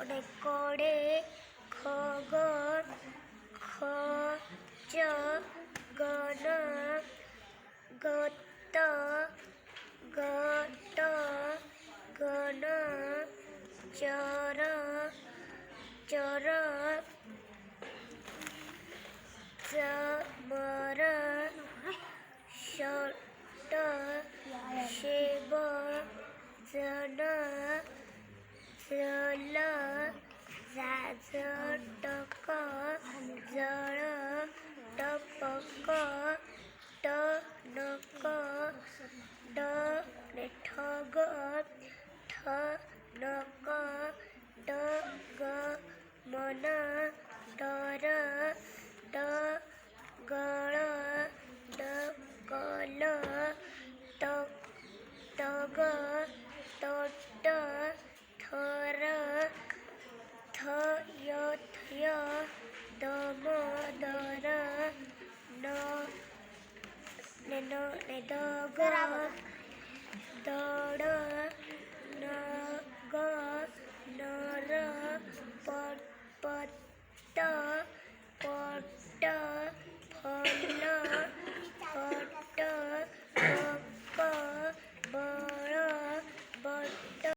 कोडे खग खच गण गत गट गण चर चर चमर षट शेब जन जल जाजटक जळ टपक टनक ठग ठनक डग मन डर डगळ डगल टग टट थर थय दम दर नदग दड नग नर पट पट फल